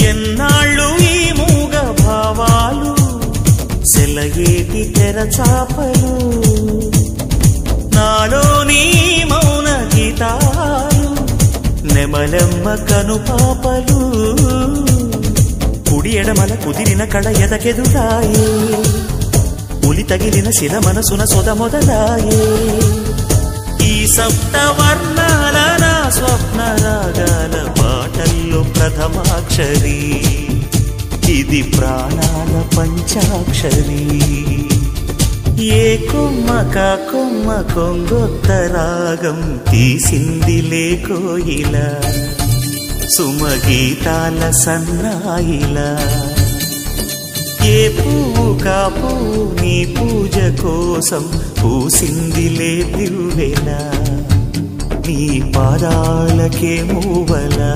ఎన్నాళ్ళు ఈ మూగ భావాలు సెలయేటి తెరచాపలు నాలోని మౌన గీతాలు నెమలెమ్మ కనుపాపలు కుడి ఎడమల కుదిరిన కళ ఎదకెదురాయే ఉలి తగిలిన శిల మనసున సొద మొదలాయే ఈ సప్త వర్ణాల నా స్వప్న రాగాల పాటల్లో ప్రథమాక్షరి ఇది ప్రాణాల పంచాక్షరి ఏ కొమ్మక కొమ్మ కొంగొత్త రాగం తీసిందిలే కోయిల సుమగీతాల సన్నాయిలా ఏ పువ్వు కాపు నీ పూజ కోసం పూసిందిలే దివ్వెల నీ పాదాలకే మూవలా